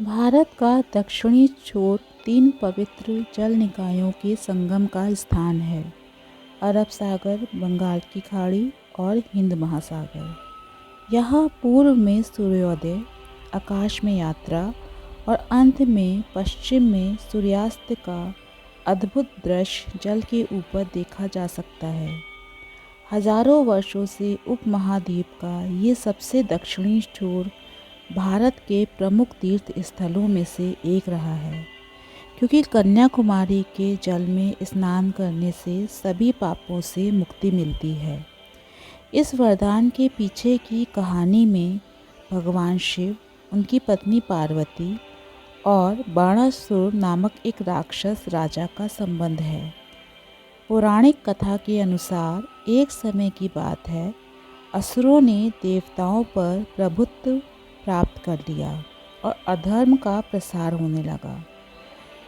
भारत का दक्षिणी छोर 3 पवित्र जल निकायों के संगम का स्थान है। अरब सागर, बंगाल की खाड़ी और हिंद महासागर। यहाँ पूर्व में सूर्योदय, आकाश में यात्रा और अंत में पश्चिम में सूर्यास्त का अद्भुत दृश्य जल के ऊपर देखा जा सकता है। हजारों वर्षों से उपमहाद्वीप का ये सबसे दक्षिणी छोर भारत के प्रमुख तीर्थ स्थलों में से एक रहा है, क्योंकि कन्याकुमारी के जल में स्नान करने से सभी पापों से मुक्ति मिलती है। इस वरदान के पीछे की कहानी में भगवान शिव, उनकी पत्नी पार्वती और बाणासुर नामक एक राक्षस राजा का संबंध है। पौराणिक कथा के अनुसार एक समय की बात है, असुरों ने देवताओं पर प्रभुत्व प्राप्त कर लिया और अधर्म का प्रसार होने लगा।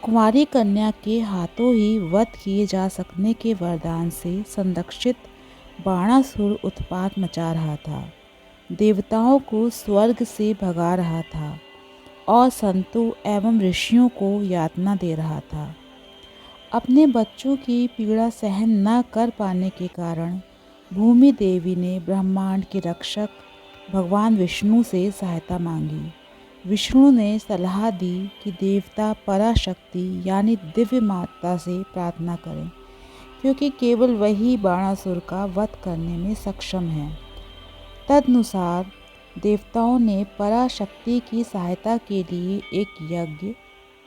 कुंवारी कन्या के हाथों ही वध किए जा सकने के वरदान से संरक्षित बाणासुर उत्पात मचा रहा था, देवताओं को स्वर्ग से भगा रहा था और संतों एवं ऋषियों को यातना दे रहा था। अपने बच्चों की पीड़ा सहन न कर पाने के कारण भूमि देवी ने ब्रह्मांड के रक्षक भगवान विष्णु से सहायता मांगी। विष्णु ने सलाह दी कि देवता पराशक्ति यानी दिव्य माता से प्रार्थना करें, क्योंकि केवल वही बाणासुर का वध करने में सक्षम है। तदनुसार देवताओं ने पराशक्ति की सहायता के लिए एक यज्ञ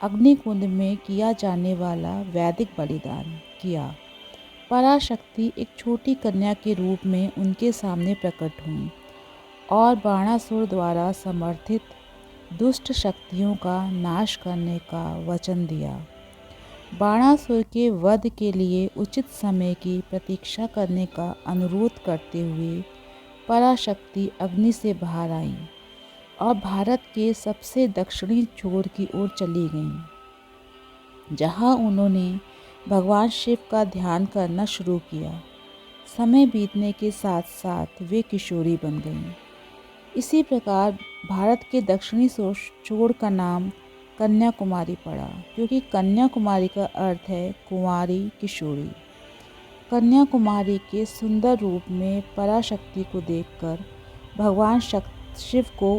अग्निकुंड में किया जाने वाला वैदिक बलिदान किया। पराशक्ति एक छोटी कन्या के रूप में उनके सामने प्रकट हुई और बाणासुर द्वारा समर्थित दुष्ट शक्तियों का नाश करने का वचन दिया। बाणासुर के वध के लिए उचित समय की प्रतीक्षा करने का अनुरोध करते हुए पराशक्ति अग्नि से बाहर आईं और भारत के सबसे दक्षिणी छोर की ओर चली गईं, जहां उन्होंने भगवान शिव का ध्यान करना शुरू किया। समय बीतने के साथ साथ वे किशोरी बन गईं। इसी प्रकार भारत के दक्षिणी छोर का नाम कन्याकुमारी पड़ा, क्योंकि कन्याकुमारी का अर्थ है कुंवारी, किशोरी। कन्याकुमारी के सुंदर रूप में पराशक्ति को देखकर भगवान शिव को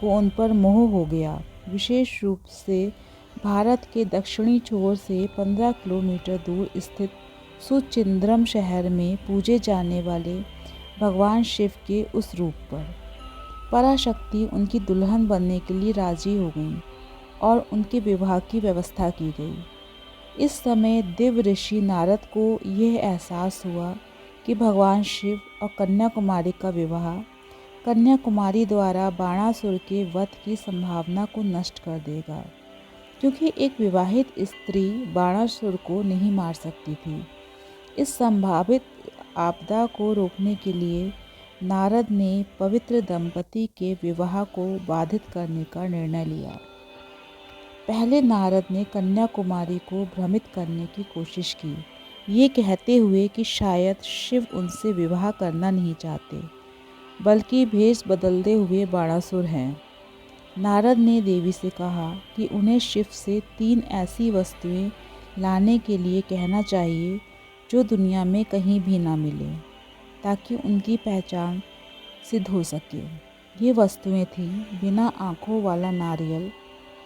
उन पर मोह हो गया। विशेष रूप से भारत के दक्षिणी छोर से 15 किलोमीटर दूर स्थित सुचिंद्रम शहर में पूजे जाने वाले भगवान शिव के उस रूप पर पराशक्ति उनकी दुल्हन बनने के लिए राजी हो गईं और उनके विवाह की व्यवस्था की गई। इस समय दिव्य ऋषि नारद को यह एहसास हुआ कि भगवान शिव और कन्याकुमारी का विवाह कन्याकुमारी द्वारा बाणासुर के वध की संभावना को नष्ट कर देगा, क्योंकि एक विवाहित स्त्री बाणासुर को नहीं मार सकती थी। इस संभावित आपदा को रोकने के लिए नारद ने पवित्र दंपति के विवाह को बाधित करने का निर्णय लिया। पहले नारद ने कन्याकुमारी को भ्रमित करने की कोशिश की, ये कहते हुए कि शायद शिव उनसे विवाह करना नहीं चाहते, बल्कि भेष बदलते हुए बाणासुर हैं। नारद ने देवी से कहा कि उन्हें शिव से 3 ऐसी वस्तुएं लाने के लिए कहना चाहिए जो दुनिया में कहीं भी ना मिले, ताकि उनकी पहचान सिद्ध हो सके। ये वस्तुएं थीं बिना आँखों वाला नारियल,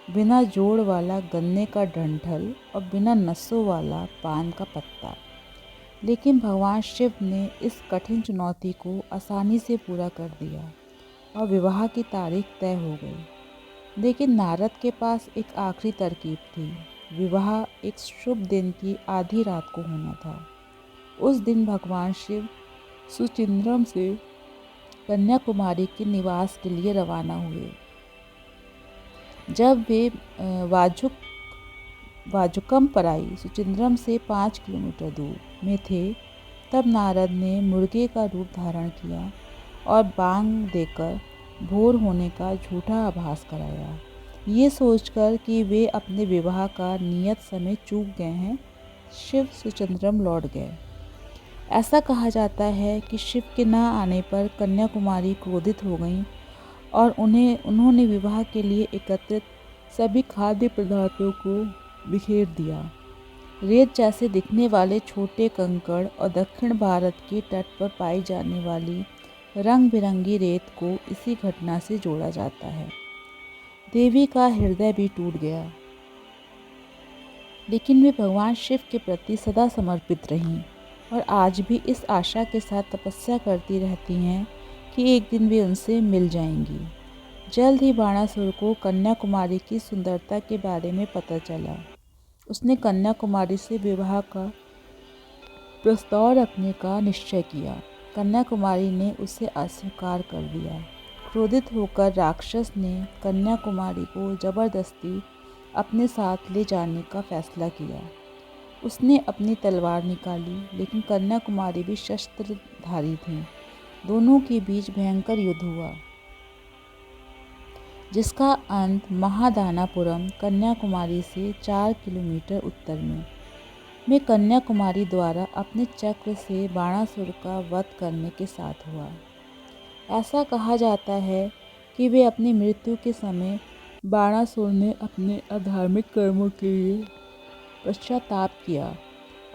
बिना जोड़ वाला गन्ने का डंठल और बिना नसों वाला पान का पत्ता। लेकिन भगवान शिव ने इस कठिन चुनौती को आसानी से पूरा कर दिया और विवाह की तारीख तय हो गई। लेकिन नारद के पास एक आखिरी तरकीब थी। विवाह एक शुभ दिन की आधी रात को होना था। उस दिन भगवान शिव सुचिंद्रम से कन्याकुमारी के निवास के लिए रवाना हुए। जब वे वाजुकम पराई सुचिंद्रम से 5 किलोमीटर दूर में थे, तब नारद ने मुर्गे का रूप धारण किया और बांग देकर भोर होने का झूठा आभास कराया। ये सोचकर कि वे अपने विवाह का नियत समय चूक गए हैं, शिव सुचिंद्रम लौट गए। ऐसा कहा जाता है कि शिव के न आने पर कन्याकुमारी क्रोधित हो गईं और उन्होंने विवाह के लिए एकत्रित सभी खाद्य पदार्थों को बिखेर दिया। रेत जैसे दिखने वाले छोटे कंकड़ और दक्षिण भारत के तट पर पाई जाने वाली रंग बिरंगी रेत को इसी घटना से जोड़ा जाता है। देवी का हृदय भी टूट गया, लेकिन वे भगवान शिव के प्रति सदा समर्पित रहीं और आज भी इस आशा के साथ तपस्या करती रहती हैं कि एक दिन वे उनसे मिल जाएंगी। जल्द ही बाणासुर को कन्याकुमारी की सुंदरता के बारे में पता चला। उसने कन्याकुमारी से विवाह का प्रस्ताव रखने का निश्चय किया। कन्याकुमारी ने उसे अस्वीकार कर दिया। क्रोधित होकर राक्षस ने कन्याकुमारी को जबरदस्ती अपने साथ ले जाने का फैसला किया। उसने अपनी तलवार निकाली, लेकिन कन्याकुमारी भी शस्त्रधारी थी। दोनों के बीच भयंकर युद्ध हुआ, जिसका अंत महादानापुरम, कन्याकुमारी से 4 किलोमीटर उत्तर में कन्याकुमारी द्वारा अपने चक्र से बाणासुर का वध करने के साथ हुआ। ऐसा कहा जाता है कि वे अपनी मृत्यु के समय बाणासुर ने अपने अधार्मिक कर्मों के लिए पश्चाताप किया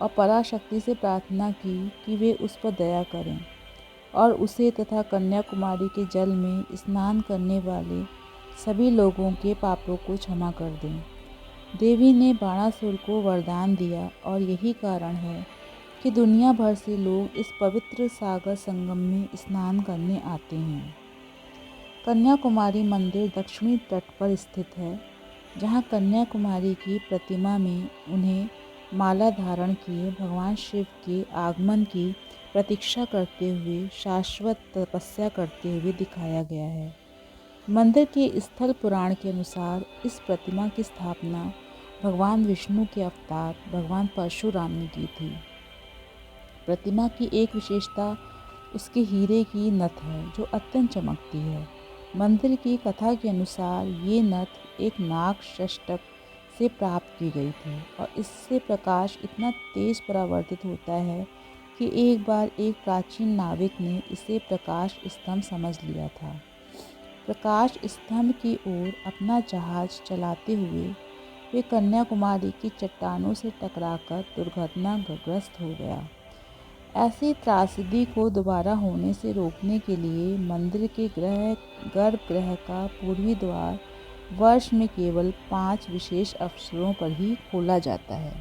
और पराशक्ति से प्रार्थना की कि वे उस पर दया करें और उसे तथा कन्याकुमारी के जल में स्नान करने वाले सभी लोगों के पापों को क्षमा कर दें। देवी ने बाणासुर को वरदान दिया और यही कारण है कि दुनिया भर से लोग इस पवित्र सागर संगम में स्नान करने आते हैं। कन्याकुमारी मंदिर दक्षिणी तट पर स्थित है, जहाँ कन्याकुमारी की प्रतिमा में उन्हें माला धारण किए भगवान शिव के आगमन की प्रतीक्षा करते हुए शाश्वत तपस्या करते हुए दिखाया गया है। मंदिर के स्थल पुराण के अनुसार इस प्रतिमा की स्थापना भगवान विष्णु के अवतार भगवान परशुराम ने की थी। प्रतिमा की एक विशेषता उसके हीरे की नथ है, जो अत्यंत चमकती है। मंदिर की कथा के अनुसार ये नथ एक नाग षष्टक से प्राप्त की गई थी और इससे प्रकाश इतना तेज परावर्तित होता है कि एक बार एक प्राचीन नाविक ने इसे प्रकाश स्तंभ समझ लिया था। प्रकाश स्तंभ की ओर अपना जहाज चलाते हुए वे कन्याकुमारी की चट्टानों से टकराकर दुर्घटनाग्रस्त हो गया। ऐसी त्रासदी को दोबारा होने से रोकने के लिए मंदिर के गर्भगृह का पूर्वी द्वार वर्ष में केवल 5 विशेष अवसरों पर ही खोला जाता है।